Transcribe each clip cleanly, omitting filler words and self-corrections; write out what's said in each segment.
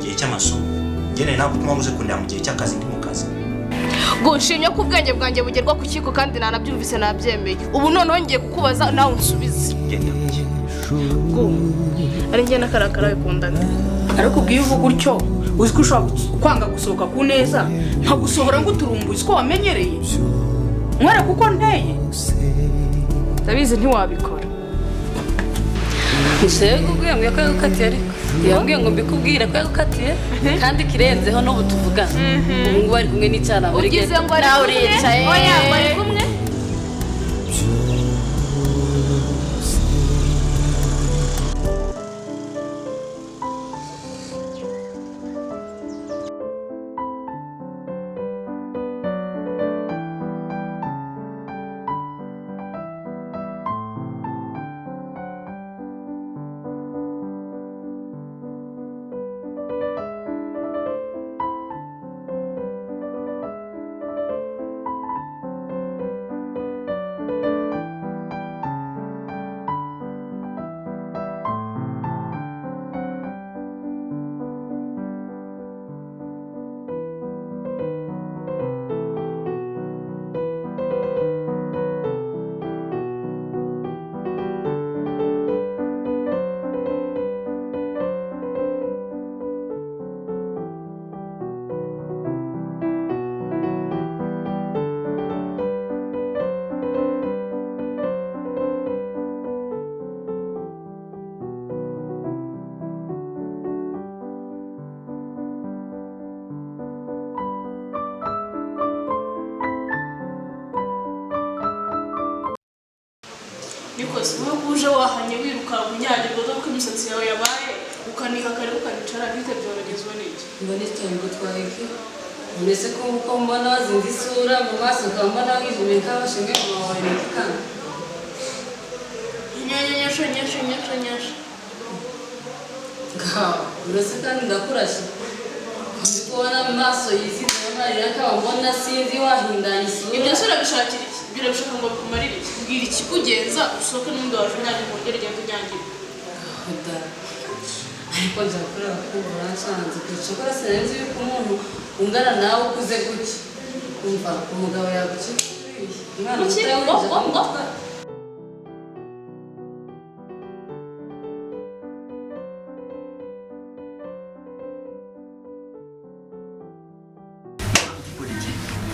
gihe cy'amasomo ngene ntabwo utuma muze kundira mu gihe cy'akazi ndi mu kazi. Gushimye ko ubwenge bwanjye bugerwa ku kigo kandi nanabyumvise nabyemeye. Ubu noneho ngiye kukubaza nawe unsubize. Ari njye nakarakara bikundana. Ariko ubwiye uvuga utyo uzi ko ushobora kwanga gusohoka ku neza nta gusohora ngo uturumbuye ko wamenyereye. Mwara kuko nteye. Ndabizi ntiwabikora. Ise Gugu yambwiye ko yagukatiye ariko yambwiye ngo mbikubwire ko yagukatiye kandi kirenzeho no butuvugana. Ubu ngo bari kumwe n'icyana muri gete. Ugize ngo ari kumwe. Oya, bari kumwe. Nikoze wowe kuje wahanye wiruka kunyagirwa zo ko imisatsi yawe yabaye ukanika kare ukanicara bite byorogezwe n'iki. Mbone cyangwa twaheke. Mbese ko uko mbona zindi sura mu maso ukambona wijimye nk'abashinge mu mawari kandi. Nyanyanyasha. Gaho, uretse kandi ndakurashe. Kubona mu maso yizize amarira akabona sinzi wahindanye isura. Ibyo sura bishakira iki? Birabishaka ngo bikumarire. Bwira ikikugenza usohoke n'undi waje nyagiye ngongere genda unyangira. Oda. Ariko nzakora bakubura cyanze kwicokora sinzi yuko umuntu ungana nawe ukuze guki. Umva umugabo yaguki. Umwana ngo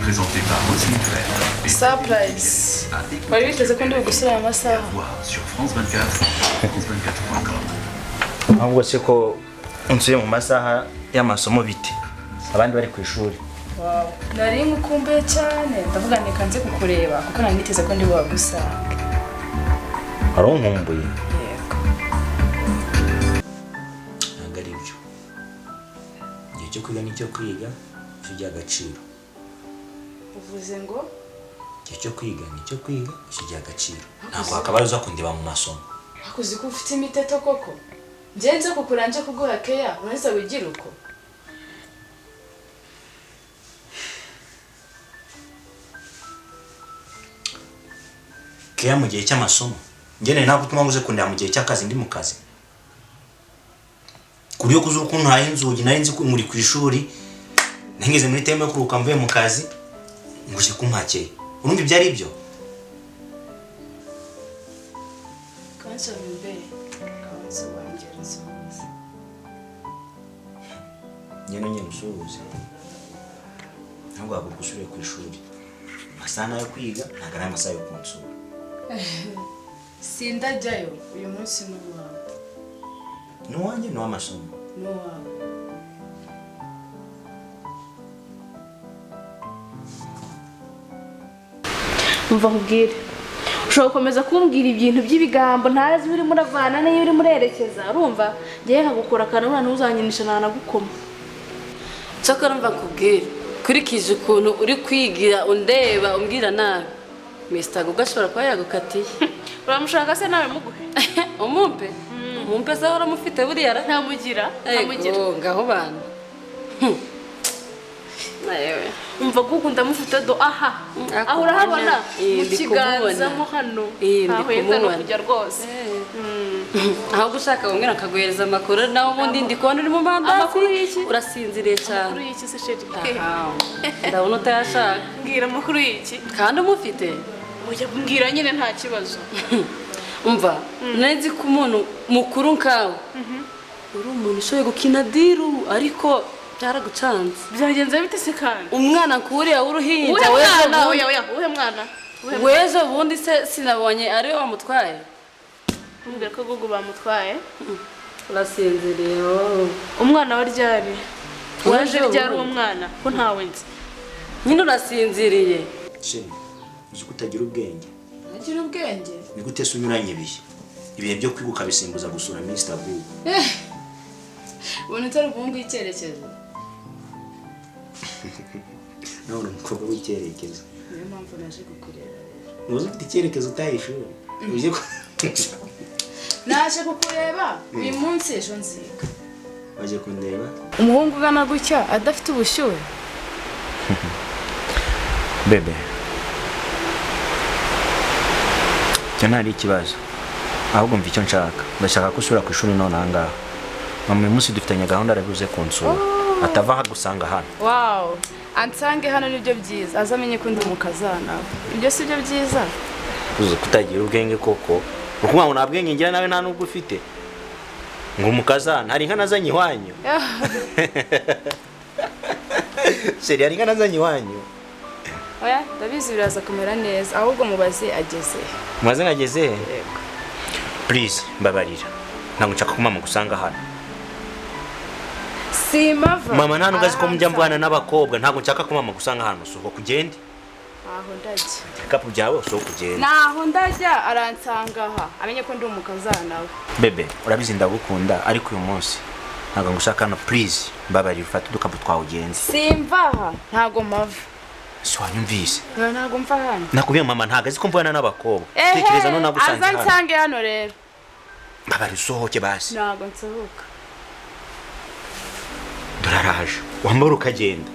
présenté par Roselyne. surprise. Wari witeze ko ndi bugusura amasaha. Sur France 24, france24.com. Ahubwo se ko unsuye mu masaha y'amasomo bite abandi bari ku ishuri. Wow. Nari ngukumbuye cyane. Ndavuga nikanze kukureba kuko nari niteze ko ndi bugusanga. Aronkumbuye. Yego. Ntabwo ari byo. Igihe cyo kwiga nicyo kwiga kijya agaciro. Uvuze ngo igihe cyo kwiga nicyo kwiga kijya agaciro. Ntabwo hakabaye uza kundiba mu masomo. Akuzi ko ufite imiteto koko. Ngenze kukuranje kuguha keya uretse wigira uko. Keya mu gihe cy'amasomo ngene ntabwo utuma muze kundira mu gihe cy'akazi ndi mu kazi. Kuri yo kuzuko ntaye inzugi nari nzi ko muri ku ishuri nangeze muri teme yo kuruka mvuye mu kazi nguje kumpakeye. Urumva ibyo ari byo? Kanso mbe. Kanso wangereza. Nyene gusuhuza. Ntabwo agusubire ku ishuri. Masana yo kwiga ntabwo ari amasaha yo kunsura. Sindajyayo uyu munsi n'uwawe. Nuwanjye no amasomo. N'uwawe. Umva nkubwire. Ushobora gukomeza kumbwira ibintu by'ibigambo ntazi uri muravana n'iyo uri murerekeza. Urumva? Ngiye nkagukora akantu umwana uzanyinisha nanagukoma. Cyakora mva kubwira kurikije ukuntu uri kwigira undeba umbwira nabi. Mr. Gugu ashobora kuba yagukatiye. Uramushaka se nawe muguhe? Umumpe? Umumpe se waramufite buriya ra? Ntamugira. Ngaho bana. umva Gugu ndamufite do aha aho urahabona mu kiganza mo hano aho yenda no kujya rwose aho gushaka bamwe akaguhereza amakuru naho ubundi ndi kubona uri mu mandasi urasinziriye cyane amakuru y'iki se sheri ndabona utayashaka mbwira amakuru y'iki kandi umufite ujya mbwira nyine nta kibazo umva nzi ko umuntu mukuru nkawe uri umuntu ushoboye gukina diru ariko byaragucanze byagenze bite se kandi umwana kuriya w'uruhinja uhe mwana wejo bundi se sinabonye ari wamutwaye mbwira ko Gugu bamutwaye urasinziriye umwana wa ryari waje ryari uwo mwana ko ntawe nzi nyine urasinziriye sheri uzi kutagira ubwenge agira ubwenge ni gute se unyuranye ibihe byo kwibuka bisimbuza gusura Mr. Gugu ubona utari umuhungu w'icyerekezo none umukobwa w'icyerekezo niyo mpamvu naje kukureba uzi ufite icyerekezo utayishuri uje naje kukureba uyu munsi ejo nziga waje kundeba umuhungu ugana gutya adafite ubushyuhe bebe cyo ntari ikibazo ahubwo mva icyo nshaka ndashaka ko usubira ku ishuri none ahangaha mama uyu munsi dufitanye gahunda arabuze kunsura atava aha gusanga hano wow ansange hano nibyo byiza azamenye ko ndi umukazana ibyo si byo byiza uzi kutagira ubwenge koko ukuvuga ngo nta bwenge ngira nawe nta nubwo ufite ngo umukazana hari inka nazanye iwanyu sheri hari inka nazanye iwanyu oya ndabizi biraza kumera neza ahubwo mubaze ageze mubaze ngageze yego please mbabarira ntabwo nshaka ko mama gusanga hano simava mama nta nubwo azi ko mujya mbana n'abakobwa ntabwo nshaka ko mama gusanga hano sohoka ugende aho ndajya ibikapu byawe sohoka ugende naho ndajya aransanga aha amenye ko ndi umukazana we bebe urabizi ndagukunda ariko uyu munsi ntabwo ngushaka hano please mbabarira ufate udukapu twawe ugenze simvaha ntago mava si wanyumvise ntago mva hano nakubwiye mama ntabwo azi ko mbana n'abakobwa tekereza none nagusanze hano azansange hano rero mbabarira usohoke basi ntago nsohoka duraraje wambara ukagenda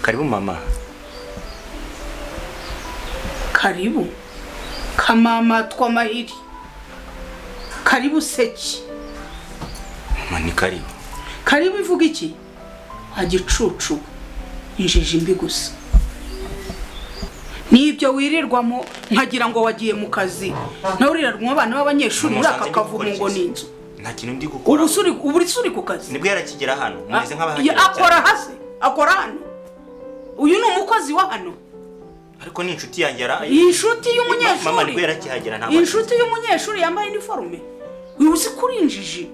karibu mama karibu kamama twamahiri karibu seki mama ni karibu karibu ivuga iki agicucu injiji mbi gusa nibyo wirirwamo nkagira ngo wagiye mu kazi nawe urirarwamo abana b'abanyeshuri muri aka kavumu ngo ni inzu nta kintu ndi gukora ubu uri ku kazi nibwo yarakigera hano mumeze nk'abahagera akora hasi akora hano uyu ni umukozi wa hano ariko ni inshuti yanjye inshuti y'umunyeshuri mama nibwo yarakihagera ntabwo inshuti y'umunyeshuri yambaye iniforume uyu uzi kuri injiji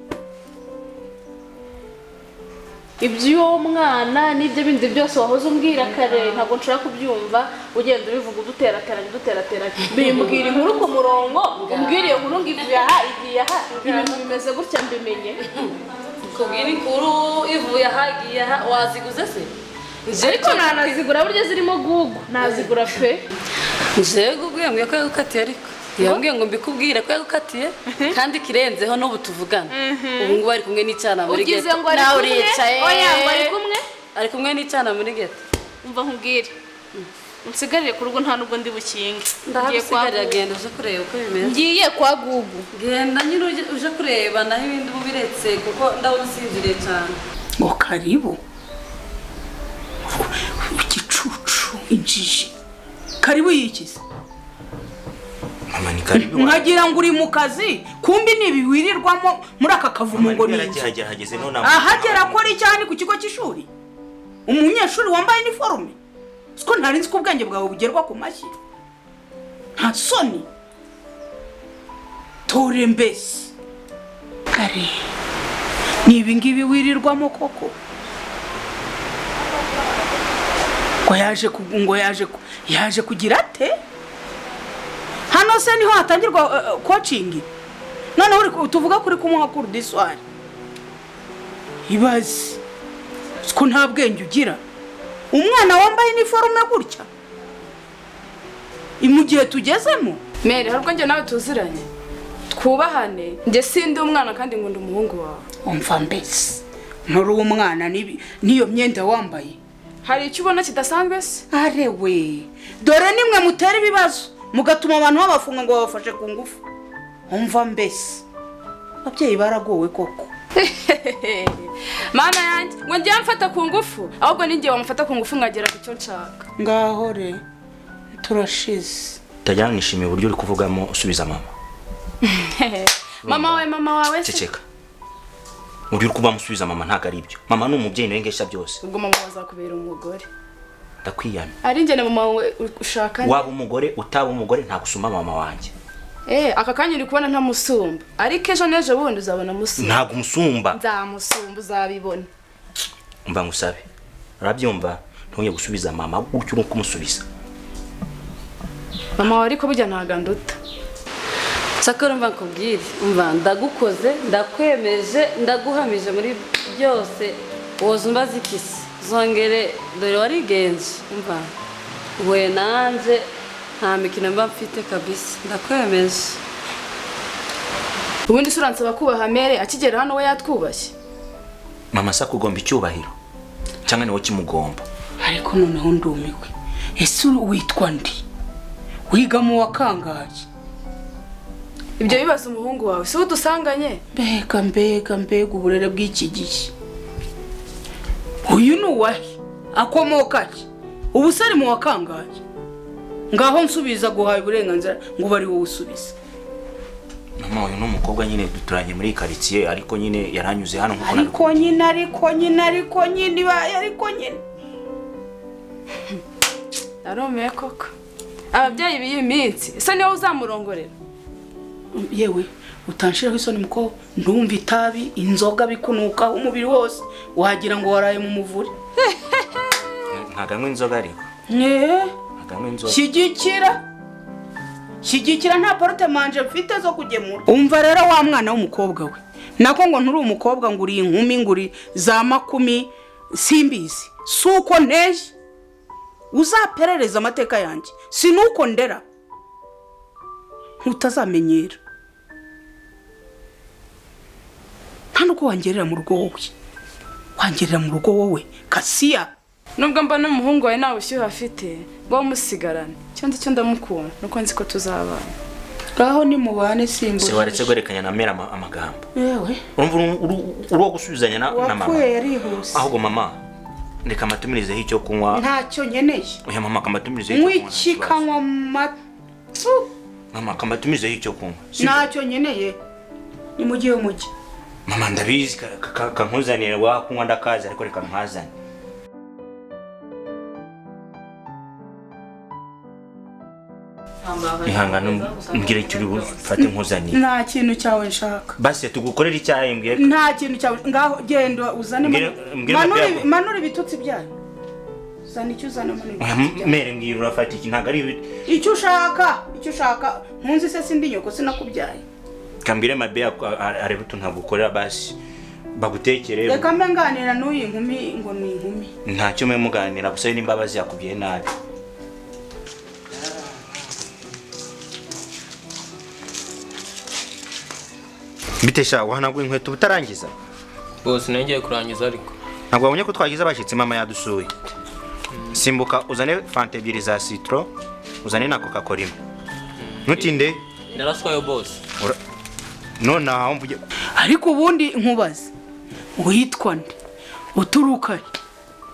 iby'uwo mwana n'ibyo bindi byose wahoze umbwira kare ntabwo nshobora kubyumva ugenda ubivuga uduterateranya bimbwira inkuru ku murongo umbwira iyo nkuru ngo ivuye aha igiye aha ibintu bimeze gutya mbimenye kubwira inkuru ivuye aha igiye aha waziguze se ariko nanazigura burya zirimo Gugu nazigura pe nje Gugu yambwiye ko yagukatiye ariko yambwiye ngo mbikubwire ko yagukatiye kandi kirenzeho n'ubu tuvugana ubu ngubu ari kumwe n'icyana muri ugize ngo nawe uricaye oya ngo ari kumwe n'icyana muri geto umva nkubwire unsigarire ku rugo nta nubwo ndi bukinge ndahagusigarira genda uje kureba uko bimeze ngiye kwa Gugu genda nyine uje kureba naho ibindi mubiretse kuko ndabona usinziriye cyane ngo karibu igicucu injiji karibu yikize mama ni karibu nkagira ngo uri mu kazi kumbi nibi wirirwamo muri aka kavumu ngo ni hageze none ahagera akora icyane ku kigo cy'ishuri umunyeshuri wambaye iniforume siko ntari nzi ko ubwenge bwawe bugerwa ku mashyi nta soni tore mbese kare ni ibingibi wirirwamo koko ngo yaje kugira ate hano se niho hatangirwa coaching noneho tuvuga kuri kumuha kuri diswari ibaze ko nta bwenge ugira umwana wambaye iniforume gutya mu gihe tugezemo. Mere harubwo njye nawe tuziranye twubahane, njye sindi umwana kandi ngo ndi umuhungu wawe. Umva mbese nturi umwana niyo myenda wambaye Hari icyo ubona kidasanzwe se? arewe dore nimwe mutera ibibazo mugatuma abantu babafunga ngo babafashe ku ngufu. Umva mbese ababyeyi baragowe koko. Mana yanjye ngo njye mfata ku ngufu, ahubwo ninjye wamufata ku ngufu nkagera ku cyo nshaka. Ngaho re turashize. Tajyana nishimiye uburyo uri kuvugamo usubiza mama. Mama wawe se? Ceceka. Uburyo uri kuvamo usubiza mama ntago ari ibyo. Mama ni umubyeyi ndengesha byose. Ubwo mama bazakubera umugore. Ndakwiyamye. Ari njye na mama wawe ushaka. Waba umugore utaba umugore nta gusuma mama wanjye. Aka kanya uri kubona ntamusumba, ariko ejo nejo bundi uzabona musumba. Ntago umusumba. Nzamusumba uzabibona. Umva ngusabe. Urabyumva? Ntuye gusubiza mama gutyo uko kumusubiza. Mama wawe ariko burya ntaganduta. Sakora mva nkubwire, umva ndagukoze, ndakwemeje, ndaguhamije muri byose. Woza umbaza ikisi. Zongere dore warigenje, umva. We nanje nta mikino mba mfite kabisa. Ndakwemeje. Ubundi suransaba kubaha Mere akigera hano we yatwubashye. Mama sa kugomba icyubahiro. Cyangwa niwe kimugomba. Ariko noneho ndumiwe. Ese witwa ndi? Wiga mu wakangaje? Ibyo bibaza umuhungu wawe si udusanganye? Mbega uburere bw'iki gihe. Uyu ni uwahe? Akomoka ki? Ubu se ari mu wakangaje? Ngaho nsubiza guhaye uburenganzira ngo bari wowe usubiza. Mama uyu ni umukobwa nyine duturanye muri quartier ariko nyine yaranyuze hano nkuko ariko nyine. Aromeye koko. Ababyeyi biyi minsi, ese niwe uzamurongorera? Yewe utanshiraho isoni muko ndumva itabi inzoga bikunuka umubiri wose wagira ngo waraye mu muvure. Ntaganywe inzoga ariko. Ntaganywe inzoga. Shyigikira nta porte manje mfite zo kugemura. Umva rero wa mwana w'umukobwa we. Nako ngo nturi umukobwa ngo uri inkumi nguri za makumi simbizi. Suko neje. Uzaperereza amateka yanjye. Sinuko ndera. Utazamenyera. Ntanuko wangerera mu rugo wowe. Wangerera mu rugo wowe Kasiya. Nubwo mba n'umuhungu wawe nawe ushyuha afite ngo musigarane. Cyo ndamukunda nuko nzi ko tuzabana. Gaho ni mubane simbo. Se waretse gwerekanya na Mera amagambo. Yewe. Urumva uro gusubizanya na mama. Wakuye yarihuse. Ahubwo mama ndeka matumirize icyo kunywa. Ntacyo nyeneye. Oya mama kamatumirize icyo kunywa. Mwikikanywa Mama kamatumirize icyo kunywa. Ntacyo nyeneye. Ni mugiye umujyi. Mama ndabizi kankuzanira wa kunywa ndakaza ariko reka mpazane. Ihangana mbwira icyo uri bufate nkuzaniye. Nta kintu cyawe nshaka. Basi tugukorera icyayi mbwira. Nta kintu cyawe ngaho genda uzane manuri bitutsi byayo. Uzana icyo uzana manuri. Mere mbwira urafata iki ntago ari icyo ushaka nkunzi se sindi nyoko sinakubyaye. Kambire mabe ari buto ntagukorera basi bagutekere. Reka mbe nganira n'uyu nkumi ngo ni inkumi. Ntacyo mwe muganira gusa n'imbabazi yakubwiye nabi. Bitesha wahanaguye inkweto utarangiza. Bose nengeye kurangiza ariko. Ntabwo wabonye ko twagize abashitsi mama yadusuye. Simbuka uzane fanta ebyiri za citro, uzane na Coca-Cola. Ntutinde. Ndaraswayo boss. None aho mvuge. Ariko ubundi nkubaze. Witwa nde? Uturuka he?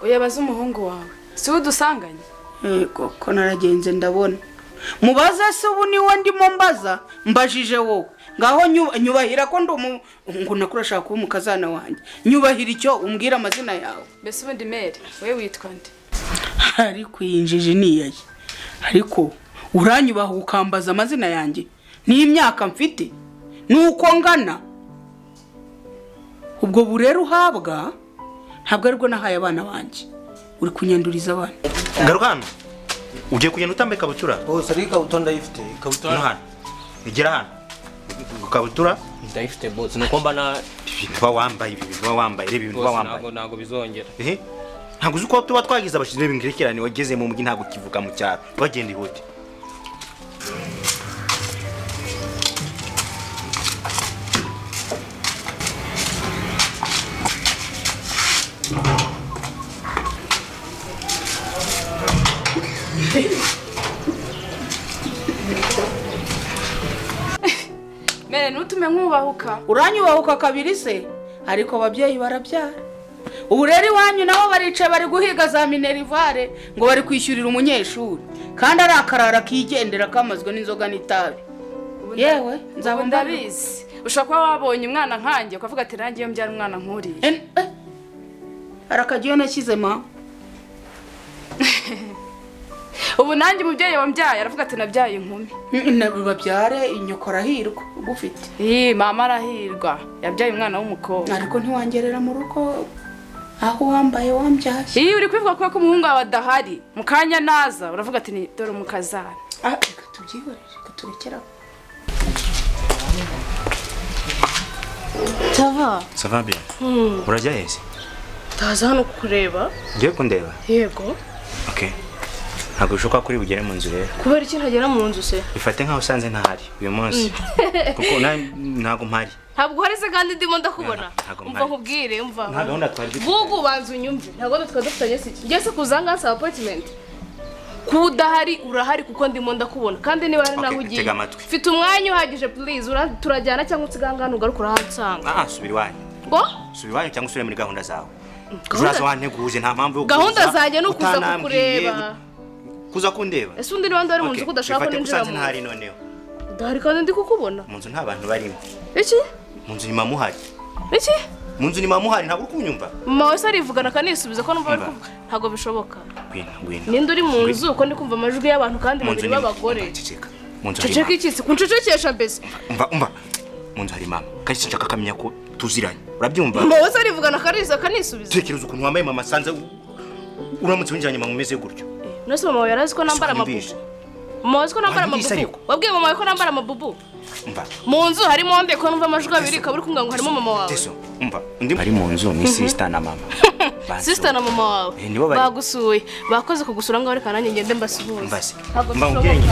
Uyabaza umuhungu wawe. Si udusanganye? Yego ko naragenze ndabona. Mubaza se ubu niwe ndimo mbaza mbajije wowe. Ngaho nyubahira ko ngo nakurashaka kuba umukazana wanjye. Nyubahira icyo umbwira amazina yawe. Mbese ubundi Mere wewe witwa nde? Ariko yinjije niyaye. Ariko uranyubaha ukambaza amazina yanjye. Ni imyaka mfite. Nuko ngana. Ubwo burero uhabwa ntabwo aribwo nahaye abana banjye. Uri kunyanduriza abana. Garukano. Ugiye kugenda utambaye kabutura? Bose ari kabutura ndayifite. Kabutura hano. Igera hano. Kabutura ndayifite boss nuko mba na ibintu wambaye reba ibintu wambaye ntago bizongera ntago uzi ko tuba twagize abashize b'ingerekerane wageze mu mujyi ntago kivuga mu cyaro bagenda ihute Mere nutume nkubahuka. uranyubahuka kabiri se ariko ababyeyi barabyara ubu rero iwanyu nabo baricaye bari guhiga za minerivare ngo bari kwishyurira umunyeshuri kandi ari akarara kigendera kamazwe n'inzoga n'itabi yewe nzaba ndabizi ushobora kuba wabonye umwana nkanjye ukavuga ati nanjye iyo mbyara umwana nkuriye arakagiyo nashyize ma ubu nanjye umubyeyi wambyaye aravuga ati nabyaye inkumi babyare inyoko arahirwa ugufite mama arahirwa yabyaye umwana w'umukobwa ariko ntiwangerera mu rugo aho wambaye wambyaye iyo uri kwivuga ko umuhungu wawe adahari mu kanya naza uravuga ati ni dore umukazana reka tubyihorere reka turekeraho ça va bien urajya hese ndaza hano kukureba ngiye kundeba yego okay ntabwo bishoboka kuri bugere mu nzu rero kubera iki ntagera mu nzu se bifate nkaho usanze ntahari uyu munsi kuko ntabwo mpari ntabwo uhari se kandi ndimo ndakubona umva nkubwire umva nta gahunda twari dufite Gugu banza unyumve ntabwo twari dufitanye se njye se kuzanga nsaba appointment kudahari urahari kuko ndimo ndakubona kandi niba ari naho ugiye mfite umwanya uhagije please turajyana cyangwa utsigangana ugaruka urahansanga subira iwanyu ngo subira iwanyu cyangwa usubire muri gahunda zawe uraza wanteguje nta mpamvu yo gahunda zanjye no kuza kukureba kuza kundeba ese undi niba ndari mu nzu kudashaka ko ninjira mu ntari noneho ndahari kandi ndi kukubona mu nzu nta bantu barimo iki mu nzu ni mama uhari iki mu nzu ni mama uhari ntabwo uri kunyumva mama wese arivugana kanisubiza ko numva bari kuvuga ntabwo bishoboka ngwino ninde uri mu nzu ko ndi kumva amajwi y'abantu kandi babiri b'abagore ceceka iki se kunshecekesha mbese umva mu nzu hari mama kandi sinshaka akamenya ko tuziranye urabyumva mama wese arivugana kanisubiza tekereza ukuntu wambaye mama sanze uramutse winjiranye mama umeze gutyo nose mama yarazi ko nambara amabubu mama wazi ko nambara amabubu wabwiye mama ko nambara amabubu mu nzu harimo wambaye ko numva amajwi abiri ukaba uri kumbwira ngo harimo mama wawe ari mu nzu ni sister na mama sister na mama wawe bagusuye bakoze kugusura ngaho reka nanjye ngende mbasuhuze mba ubwenge